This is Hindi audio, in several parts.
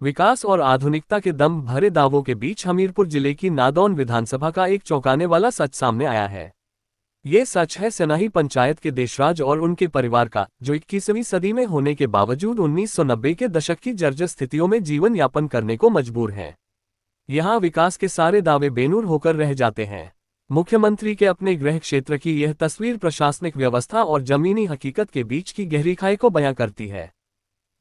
विकास और आधुनिकता के दम भरे दावों के बीच हमीरपुर जिले की नादौन विधानसभा का एक चौंकाने वाला सच सामने आया है। ये सच है सनाही पंचायत के देशराज और उनके परिवार का, जो 21वीं सदी में होने के बावजूद 1990 के दशक की जर्जर स्थितियों में जीवन यापन करने को मजबूर हैं। यहाँ विकास के सारे दावे बेनूर होकर रह जाते हैं। मुख्यमंत्री के अपने गृह क्षेत्र की यह तस्वीर प्रशासनिक व्यवस्था और जमीनी हकीकत के बीच की गहरी खाई को बयां करती है।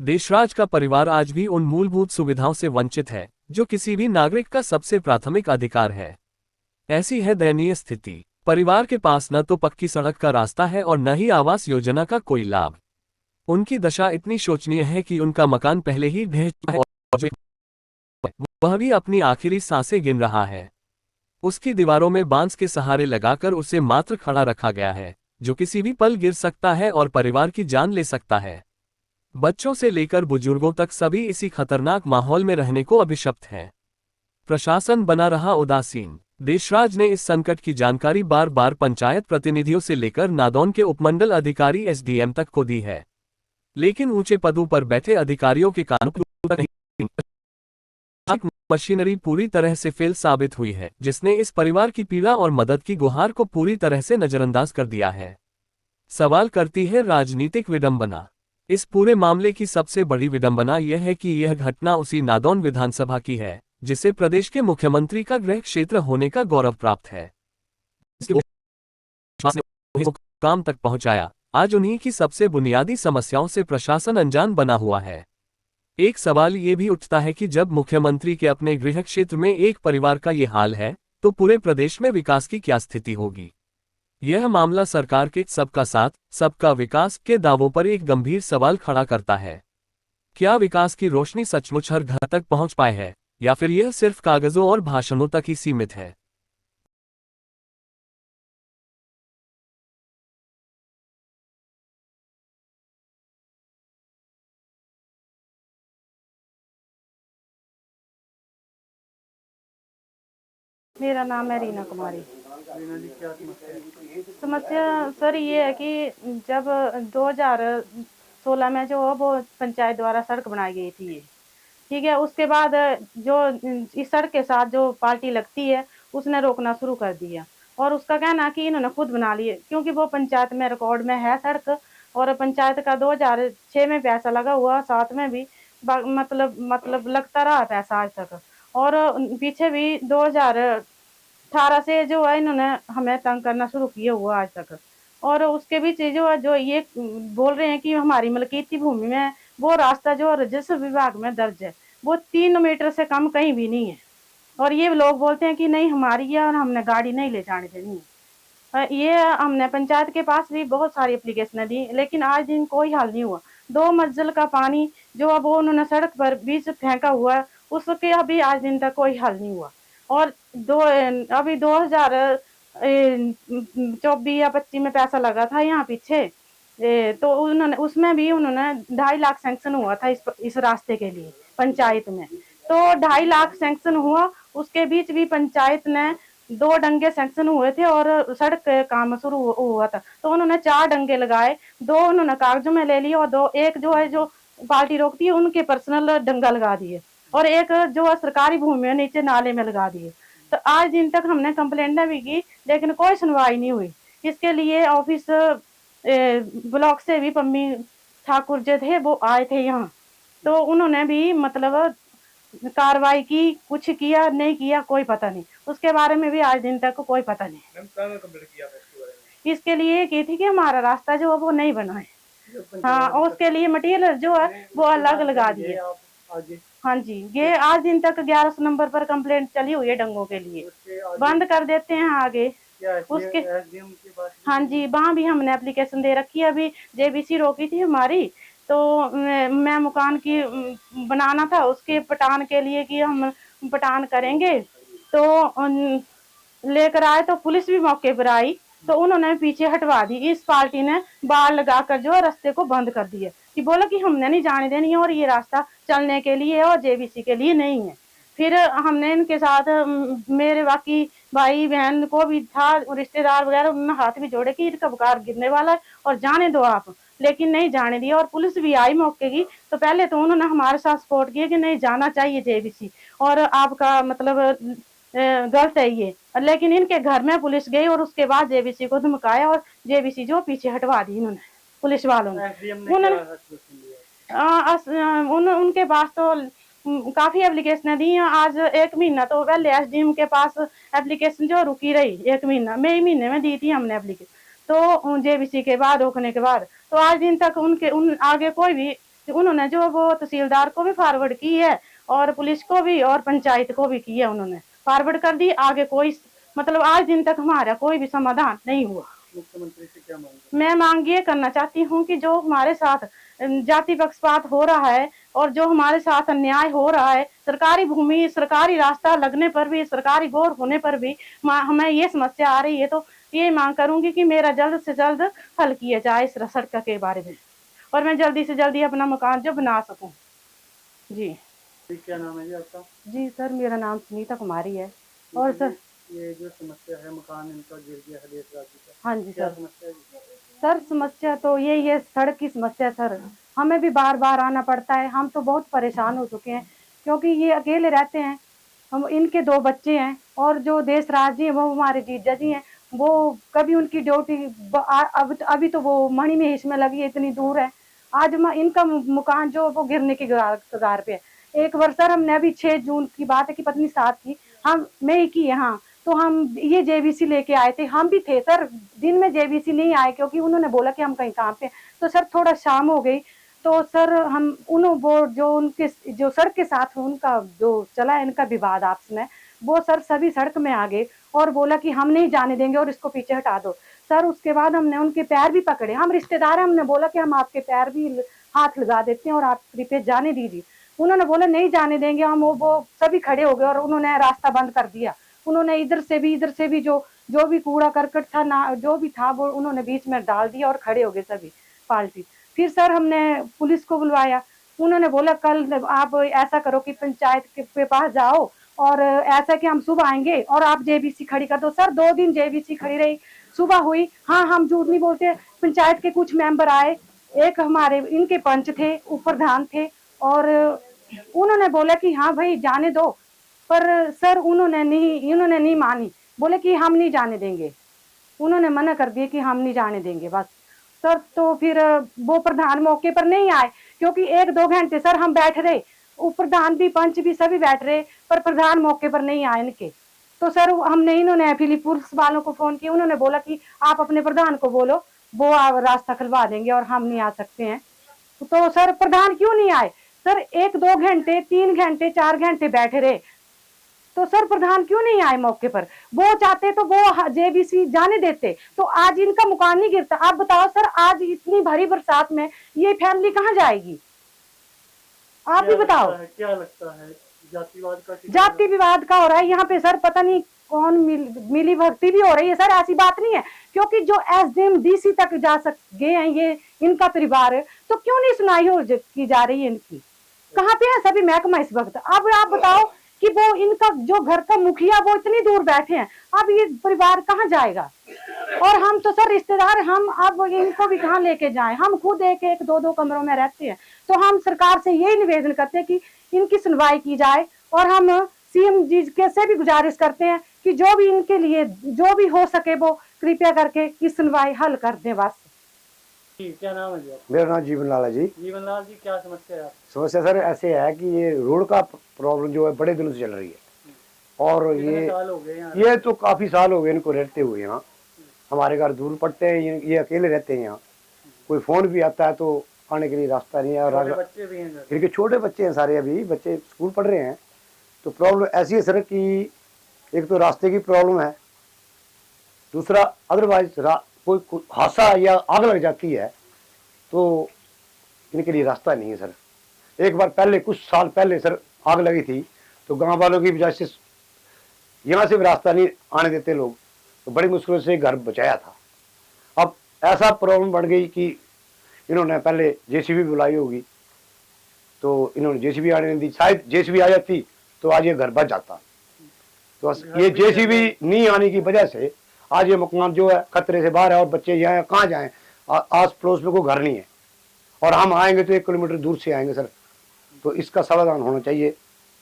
देशराज का परिवार आज भी उन मूलभूत सुविधाओं से वंचित है, जो किसी भी नागरिक का सबसे प्राथमिक अधिकार है। ऐसी है दयनीय स्थिति। परिवार के पास न तो पक्की सड़क का रास्ता है और न ही आवास योजना का कोई लाभ। उनकी दशा इतनी शोचनीय है कि उनका मकान पहले ही ढह चुका है और वह भी अपनी आखिरी सांसें गिन रहा है। उसकी दीवारों में बांस के सहारे लगाकर उसे मात्र खड़ा रखा गया है, जो किसी भी पल गिर सकता है और परिवार की जान ले सकता है। बच्चों से लेकर बुजुर्गों तक सभी इसी खतरनाक माहौल में रहने को अभिशप्त हैं। प्रशासन बना रहा उदासीन। देशराज ने इस संकट की जानकारी बार बार पंचायत प्रतिनिधियों से लेकर नादौन के उपमंडल अधिकारी एसडीएम तक को दी है, लेकिन ऊंचे पदों पर बैठे अधिकारियों के कानों नहीं। मशीनरी पूरी तरह से फेल साबित हुई है, जिसने इस परिवार की पीड़ा और मदद की गुहार को पूरी तरह से नजरअंदाज कर दिया है। सवाल करती है राजनीतिक विडंबना। इस पूरे मामले की सबसे बड़ी विडंबना यह है कि यह घटना उसी नादौन विधानसभा की है, जिसे प्रदेश के मुख्यमंत्री का गृह क्षेत्र होने का गौरव प्राप्त है। काम तक पहुंचाया। आज उन्हीं की सबसे बुनियादी समस्याओं से प्रशासन अनजान बना हुआ है। एक सवाल ये भी उठता है कि जब मुख्यमंत्री के अपने गृह क्षेत्र में एक परिवार का ये हाल है, तो पूरे प्रदेश में विकास की क्या स्थिति होगी। यह मामला सरकार के सबका साथ, सबका विकास के दावों पर एक गंभीर सवाल खड़ा करता है। क्या विकास की रोशनी सचमुच हर घर तक पहुंच पाए है, या फिर यह सिर्फ कागजों और भाषणों तक ही सीमित है। मेरा नाम है रीना कुमारी। रीना जी, क्या समस्या है? समस्या सर ये है कि जब 2016 में जो वो पंचायत द्वारा सड़क बनाई गई थी ये, ठीक है, उसके बाद जो इस सड़क के साथ जो पार्टी लगती है उसने रोकना शुरू कर दिया और उसका कहना कि इन्होंने खुद बना लिए, क्योंकि वो पंचायत में रिकॉर्ड में है सड़क और पंचायत का 2006 में पैसा लगा हुआ, 7 में भी मतलब लगता रहा पैसा आज तक। और पीछे भी 2018 से जो है इन्होंने हमें तंग करना शुरू किया हुआ आज तक। और उसके बीच जो है जो ये बोल रहे हैं कि हमारी मलकीती भूमि में वो रास्ता जो राजस्व विभाग में दर्ज है वो 3 मीटर से कम कहीं भी नहीं है। और ये लोग बोलते हैं कि नहीं हमारी है और हमने गाड़ी नहीं ले जाने देनी है। ये हमने पंचायत के पास भी बहुत सारी एप्लीकेशन दी, लेकिन आज दिन कोई हल नहीं हुआ। 2 मंजिल का पानी जो अब उन्होंने सड़क पर बीच फेंका हुआ है, उसके अभी आज दिन तक कोई हल नहीं हुआ। और अभी 2024 या 25 में पैसा लगा था यहाँ पीछे, तो उन्होंने उसमें भी उन्होंने 2.5 लाख सैंक्शन हुआ था इस रास्ते के लिए पंचायत में। तो 2.5 लाख सैंक्शन हुआ, उसके बीच भी पंचायत ने 2 डंगे सैंक्शन हुए थे और सड़क का काम शुरू हुआ था, तो उन्होंने 4 डंगे लगाए, 2 उन्होंने कागजों में ले लिए और 2 एक जो है जो पार्टी रोकती है उनके पर्सनल डंगा लगा दिए और एक जो है सरकारी भूमि में नीचे नाले में लगा दिए। तो आज दिन तक हमने कंप्लेंट भी की, लेकिन कोई सुनवाई नहीं हुई। इसके लिए ऑफिस ब्लॉक से भी पम्मी ठाकुर जो थे वो आए थे यहाँ, तो उन्होंने भी मतलब कार्रवाई की, कुछ किया नहीं किया कोई पता नहीं, उसके बारे में भी आज दिन तक कोई पता नहीं। इसके लिए की थी कि हमारा रास्ता जो है वो नहीं बना है, हाँ, और उसके लिए मटेरियल जो है वो अलग लगा दिए। हाँ जी, ये आज दिन तक 11 नंबर पर कंप्लेंट चली हुई है डंगों के लिए, बंद कर देते हैं आगे उसके। हाँ जी, वहाँ भी हमने एप्लीकेशन दे रखी है, अभी जेबीसी रोकी थी हमारी, तो मैं मकान की बनाना था उसके पटान के लिए कि हम पटान करेंगे, तो लेकर आए तो पुलिस भी मौके पर आई, तो उन्होंने पीछे हटवा दी। इस पार्टी ने बाड़ लगाकर जो रास्ते को बंद कर दिया कि बोला कि हमने नहीं जाने देनी है और ये रास्ता चलने के लिए और जेबीसी के लिए नहीं है। फिर हमने इनके साथ मेरे बाकी भाई बहन को भी था, रिश्तेदार वगैरह, उन्होंने हाथ भी जोड़े कि इनका बुखार गिरने वाला है और जाने दो आप, लेकिन नहीं जाने दिया। और पुलिस भी आई मौके की, तो पहले तो उन्होंने हमारे साथ सपोर्ट किया कि नहीं जाना चाहिए जेबीसी, और आपका मतलब गलत है ये। लेकिन इनके घर में पुलिस गई और उसके बाद जेबीसी को धमकाया और जेबीसी जो पीछे हटवा दी इन्होंने, पुलिस वालों ने। एसडीएम ने क्या आश्वासन दिया? उनके पास तो काफी एप्लीकेशन दी हैं। आज 1 महीना तो पहले एसडीएम के पास एप्लीकेशन जो रुकी रही 1 महीना, मई महीने में दी थी हमने एप्लीकेशन, तो जेबीसी के बाद रोकने के बाद तो आज दिन तक उन आगे कोई भी, उन्होंने जो वो तहसीलदार को भी फॉरवर्ड की है और पुलिस को भी और पंचायत को भी की है, उन्होंने फॉरवर्ड कर दी। आगे कोई मतलब आज दिन तक हमारा कोई भी समाधान नहीं हुआ। मुख्यमंत्री से क्या मांग? मैं मांग ये करना चाहती हूँ कि जो हमारे साथ जाति पक्षपात हो रहा है और जो हमारे साथ अन्याय हो रहा है, सरकारी भूमि, सरकारी रास्ता लगने पर भी, सरकारी बोर होने पर भी हमें ये समस्या आ रही है, तो ये मांग करूंगी कि मेरा जल्द से जल्द हल किया जाए इस सड़क के बारे में, और मैं जल्दी से जल्दी अपना मकान जो बना सकूं। जी क्या नाम है जी आपका? जी सर, मेरा नाम सुनीता कुमारी है। और सर ये जो समस्या है, मकान इनका गिर गया है देश राज्य का, हाँ जी क्या सर। समस्या है जी? सर समस्या तो यही है, सड़क की समस्या सर। हमें भी बार बार आना पड़ता है, हम तो बहुत परेशान हो चुके हैं क्योंकि ये अकेले रहते हैं। हम इनके 2 बच्चे हैं और जो देश राज जी है वो हमारे जीजा जी हैं। वो कभी उनकी ड्यूटी अभी तो वो मणि में इसमें लगी है, इतनी दूर है। आज इनका मकान जो वो गिरने की कगार पे है। एक बार सर हमने अभी 6 जून की बात है कि पत्नी साथ की, हम मई की है, हाँ, तो हम ये जेबीसी लेके आए थे। हम भी थे सर, दिन में जेबीसी नहीं आए क्योंकि उन्होंने बोला कि हम कहीं काम पे, तो सर थोड़ा शाम हो गई, तो सर हम वो जो उनके जो सड़क के साथ उनका जो चला इनका विवाद आपस में, वो सर सभी सड़क में आ गए और बोला कि हम नहीं जाने देंगे और इसको पीछे हटा दो। सर उसके बाद हमने उनके पैर भी पकड़े, हम रिश्तेदार हैं, हमने बोला कि हम आपके पैर भी हाथ लगा देते हैं और आप कृपया जाने दीजिए। उन्होंने बोला नहीं जाने देंगे हम। वो सभी खड़े हो गए और उन्होंने रास्ता बंद कर दिया। उन्होंने इधर से भी जो भी कूड़ा करकट था ना, जो भी था वो उन्होंने बीच में डाल दिया और खड़े हो गए सभी पार्टी। फिर सर हमने पुलिस को बुलवाया। उन्होंने बोला कल आप ऐसा करो कि पंचायत के पास जाओ और ऐसा कि हम सुबह आएंगे और आप जेबीसी खड़ी कर दो। सर 2 दिन जेबीसी खड़ी रही, सुबह हुई, हाँ हम झूठ नहीं बोलते, पंचायत के कुछ मेंबर आए, एक हमारे इनके पंच थे, प्रधान थे, और उन्होंने बोला कि हाँ भाई जाने दो, पर सर उन्होंने नहीं मानी, बोले कि हम नहीं जाने देंगे। उन्होंने मना कर दिया कि हम नहीं जाने देंगे बस। सर तो फिर वो प्रधान मौके पर नहीं आए क्योंकि 1-2 घंटे सर हम बैठ रहे, प्रधान भी पंच भी सभी बैठ रहे, पर प्रधान मौके पर नहीं आए इनके। तो सर हमने इन्होंने फिर पुलिस वालों को फोन किया, उन्होंने बोला कि आप अपने प्रधान को बोलो, वो रास्ता खुलवा देंगे और हम नहीं आ सकते हैं। तो सर प्रधान क्यों नहीं आए? सर 1-2 घंटे 3 घंटे 4 घंटे बैठे रहे, तो सर प्रधान क्यों नहीं आए मौके पर? वो चाहते तो वो जेबीसी जाने देते, तो आज इनका मकान नहीं गिरता। आप बताओ सर, आज इतनी भारी बरसात में ये फैमिली कहाँ जाएगी? आप भी बताओ। क्या लगता है जातिवाद का? जाति विवाद का हो रहा है यहाँ पे सर, पता नहीं कौन मिली भक्ति भी हो रही है सर। ऐसी बात नहीं है, क्योंकि जो एसडीएम डीसी तक जा गए हैं ये इनका परिवार, तो क्यों नहीं सुनाई हो की जा रही है इनकी? कहाँ पे है सभी महकमा इस वक्त? अब आप बताओ कि वो इनका जो घर का मुखिया वो इतनी दूर बैठे हैं, अब ये परिवार कहाँ जाएगा? और हम तो सर रिश्तेदार, हम अब इनको भी कहाँ लेके जाएं? हम खुद एक 1-2 कमरों में रहते हैं, तो हम सरकार से यही निवेदन करते हैं कि इनकी सुनवाई की जाए, और हम सीएम जी से भी गुजारिश करते हैं कि जो भी इनके लिए जो भी हो सके वो कृपया करके की सुनवाई हल कर दें बस। क्या नाम है जी? मेरा नाम जीवन लाल है जी। जीवन लाल जी, क्या समस्या है? समस्या सर ऐसे है कि ये रोड का प्रॉब्लम जो है बड़े दिनों से चल रही है, और कितने साल हो गए यहाँ? ये तो काफी साल हो गए इनको रहते हुए यहाँ। हमारे घर दूर पड़ते हैं, ये अकेले रहते हैं यहाँ। कोई फोन भी आता है तो आने के लिए रास्ता नहीं है, और बच्चे भी हैं, इनके छोटे बच्चे हैं सारे, अभी बच्चे स्कूल पढ़ रहे हैं। तो प्रॉब्लम ऐसी है सर कि एक तो रास्ते की प्रॉब्लम है, दूसरा अदरवाइज कोई हादसा या आग लग जाती है तो इनके लिए रास्ता नहीं है सर। एक बार पहले कुछ साल पहले सर आग लगी थी, तो गांव वालों की वजह से यहाँ से भी रास्ता नहीं आने देते लोग, तो बड़ी मुश्किल से घर बचाया था। अब ऐसा प्रॉब्लम बढ़ गई कि इन्होंने पहले जेसीबी बुलाई होगी, तो इन्होंने जेसीबी आने नहीं दी। शायद जेसीबी आ जाती तो आज ये घर बच जाता। तो ये जेसीबी नहीं आने की वजह से आज ये मकान जो है खतरे से बाहर है, और बच्चे यहाँ कहाँ जाएं? आस पड़ोस में कोई घर नहीं है और हम आएंगे तो 1 किलोमीटर दूर से आएंगे सर। तो इसका समाधान होना चाहिए।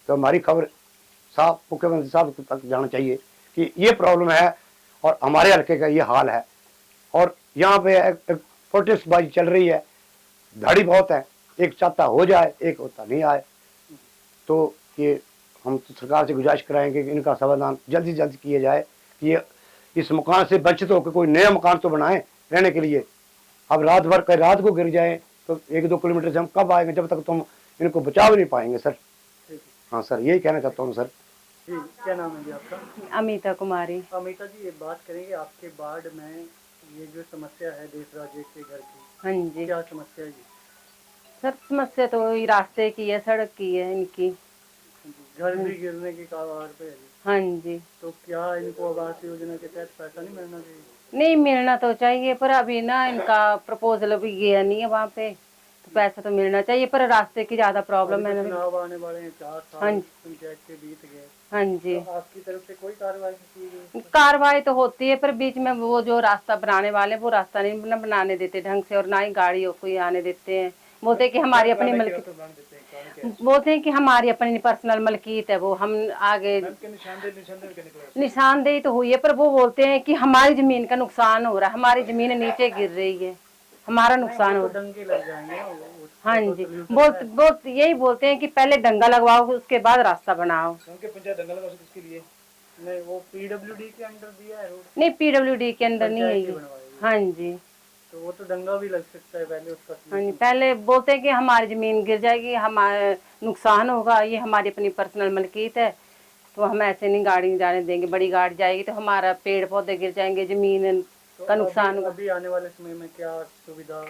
तो हमारी खबर साहब मुख्यमंत्री साहब तक जाना चाहिए कि ये प्रॉब्लम है और हमारे हल्के का ये हाल है। और यहाँ पे एक प्रोटेस्टबाजी चल रही है, धाड़ी बहुत है, एक चाहता हो जाए, एक होता नहीं आए। तो ये हम तो सरकार से गुजारिश कराएंगे कि इनका समाधान जल्द से जल्द किया जाए कि ये इस मकान से वंचित होकर कोई नया मकान तो बनाएं रहने के लिए। अब रात भर कहीं रात को गिर जाए तो 1-2 किलोमीटर से हम कब आएंगे, जब तक तुम इनको बचा भी नहीं पाएंगे सर। हाँ सर, यही कहना चाहता हूँ सर। जी, क्या नाम है जी आपका? अमिता कुमारी। अमिता जी, ये बात करेंगे आपके वार्ड में ये जो समस्या है देशराज के घर की, हाँ जी क्या समस्या है जी? सर, समस्या तो ये रास्ते की है, सड़क की है इनकी। घर भी गिरने की कगार पे है जी। हाँ जी, तो क्या इनको आवास योजना के तहत पैसा नहीं मिलना चाहिए? नहीं मिलना तो चाहिए पर अभी ना इनका प्रपोजल भी गया नहीं है वहाँ पे, तो पैसा तो मिलना चाहिए पर रास्ते की ज्यादा प्रॉब्लम है अभी तो ना। चुनाव आने वाले हैं, 4 हाँ साल जी। पंचायत के बीत गए, हाँ जी, तो आपकी तरफ से कोई कार्रवाई नहीं की गई? कार्रवाई तो होती है पर बीच में वो जो रास्ता बनाने वाले वो रास्ता नहीं बनाने देते ढंग से और ना ही गाड़ियों को आने देते हैं। बोलते हैं कि हमारी अपनी बोलते हैं कि हमारी अपनी पर्सनल मलकीत है, वो हम आगे निशानदेही तो हुई है पर वो बोलते हैं कि हमारी जमीन का नुकसान हो रहा है, हमारी जमीन नीचे गिर रही है, हमारा नुकसान हो रहा है। दंगे लग जाएंगे ना हाँ जी, यही बोलते हैं कि पहले दंगा लगवाओ उसके बाद रास्ता बनाओ। पंचायत दंगा लगा सकती इसके लिए नहीं, वो पीडब्ल्यूडी के अंडर दिया है रोड, नहीं पीडब्ल्यूडी के अंदर नहीं है पंचायत की ये। बनवाई है। हाँ जी, तो वो तो दंगा भी लग सकता है पहले उसका। हाँ जी, पहले बोलते हैं कि हमारी जमीन गिर जाएगी, हमारा नुकसान होगा, ये हमारी अपनी पर्सनल मलकीत है, तो हम ऐसे नहीं गाड़ी जाने देंगे, बड़ी गाड़ी जाएगी तो हमारा पेड़ पौधे गिर जाएंगे, जमीन तो का नुकसान होगा। अभी आने वाले समय में क्या सुविधा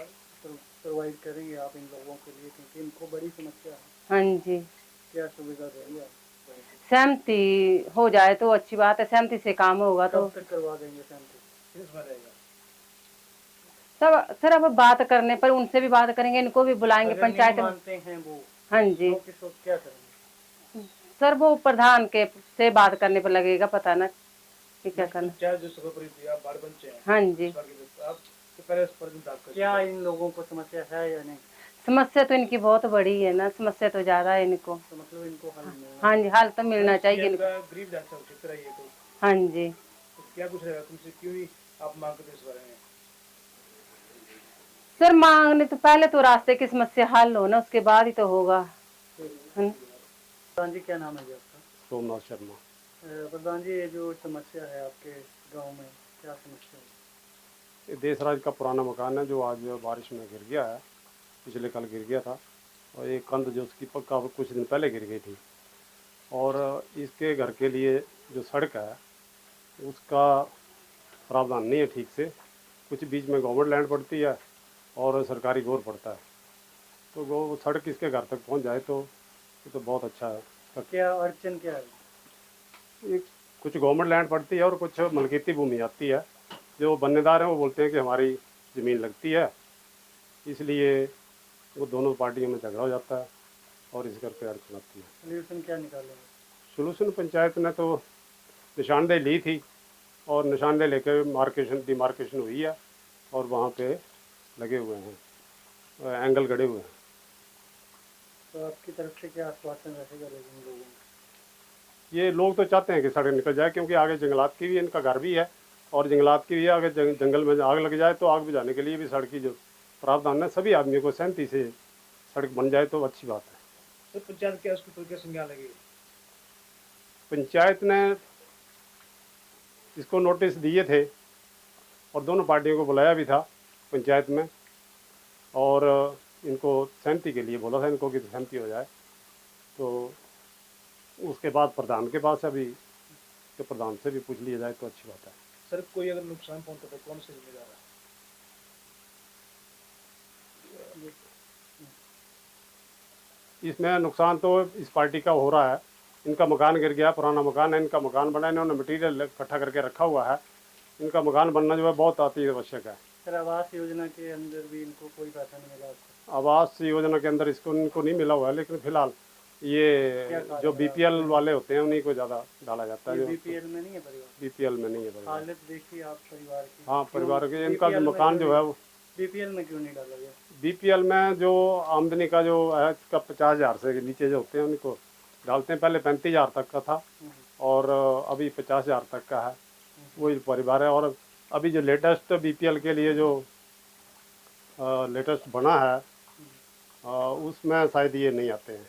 प्रोवाइड करेंगे आप इन लोगों के लिए, क्योंकि इनको बड़ी समस्या है? हाँ जी, क्या सुविधा देंगे आप? सहमति हो जाए तो अच्छी बात है, सहमति से काम होगा तो कब तक करवा देंगे सहमति? सब। सर अब बात करने पर उनसे भी बात करेंगे, इनको भी बुलाएंगे अगर पंचायत नहीं में। मानते हैं वो हाँ जी तो क्या करेंगे? सर, वो प्रधान के से बात करने पर लगेगा पता ना कि क्या करना। हाँ जी, क्या इन लोगों को समस्या है या नहीं? समस्या तो इनकी बहुत बड़ी है ना, समस्या तो ज्यादा है इनको। तो मतलब इनको हल मिलना हाँ जी, हल तो मिलना चाहिए इनको। हाँ जी, क्या कुछ रहेगा तुमसे, क्यों ही आप मांग करते इस बारे में? सर मांगने तो पहले तो रास्ते की समस्या हल हो ना, उसके बाद ही तो होगा। प्रधान जी, क्या नाम है जी आपका? सोमनाथ शर्मा। प्रधान जी, ये जो समस्या है आपके गांव में, क्या समस्या है? ये देशराज का पुराना मकान है जो आज बारिश में गिर गया है, पिछले कल गिर गया था, और एक कंध जो उसकी पक्का कुछ दिन पहले गिर गई थी। और इसके घर के लिए जो सड़क है उसका प्रावधान नहीं है ठीक से, कुछ बीच में गवर्नमेंट लैंड पड़ती है और सरकारी गोर पड़ता है, तो वो सड़क इसके घर तक पहुंच जाए तो ये तो बहुत अच्छा है। क्या अड़चन क्या है? ये कुछ गवर्नमेंट लैंड पड़ती है और कुछ मलकीती भूमि आती है, जो बन्नेदार हैं वो बोलते हैं कि हमारी ज़मीन लगती है, इसलिए वो दोनों पार्टियों में झगड़ा हो जाता है और इस करके अड़चन आती है। सोल्यूशन क्या निकालेंगे? सोल्यूशन पंचायत ने तो निशानदेही ली थी और निशानदेही लेकर डिमार्केशन हुई है और वहाँ पे लगे हुए हैं, एंगल गड़े हुए हैं। तो आपकी तरफ से क्या आश्वासन रहेगा इन लोगों को? ये लोग तो चाहते हैं कि सड़क निकल जाए, क्योंकि आगे जंगलात की भी इनका घर भी है और जंगलात की भी है, आगे जंगल में आग लग जाए तो आग बुझाने के लिए भी सड़क की जो प्रावधान है, सभी आदमियों को सहमति से सड़क बन जाए तो अच्छी बात है। तो पंचायत क्या उसके ऊपर क्या संज्ञान लगेगी? पंचायत ने इसको नोटिस दिए थे और दोनों पार्टियों को बुलाया भी था पंचायत में, और इनको सहमति के लिए बोला था इनको कि सहमति हो जाए, तो उसके बाद प्रधान के पास अभी तो प्रधान से भी पूछ लिया जाए तो अच्छी बात है। सर, कोई अगर नुकसान पहुंचता तो कौन से जिम्मेदार है? इसमें नुकसान तो इस पार्टी का हो रहा है, इनका मकान गिर गया, पुराना मकान है, इनका मकान बना, इन्होंने मटीरियल इकट्ठा करके रखा हुआ है, इनका मकान बनना जो है बहुत अति आवश्यक है। सर, आवास योजना के अंदर भी इनको कोई पैसा नहीं मिला आपको? आवास योजना के अंदर इनको नहीं मिला हुआ है, लेकिन फिलहाल ये जो बीपीएल वाले होते हैं उन्हीं को ज़्यादा डाला जाता है। बीपीएल में नहीं है परिवार? बीपीएल में नहीं है परिवार। हालत देखिए आप परिवार की। हाँ, परिवार के इनका मकान जो है वो बीपीएल में क्यों नहीं डाला गया? बीपीएल में जो आमदनी का जो है इसका 50,000 से नीचे जो होते हैं उनको डालते हैं। पहले 35,000 तक का था और अभी 50,000 तक का है, वही परिवार है। और अभी जो लेटेस्ट बीपीएल के लिए जो लेटेस्ट बना है उसमें शायद ये नहीं आते हैं।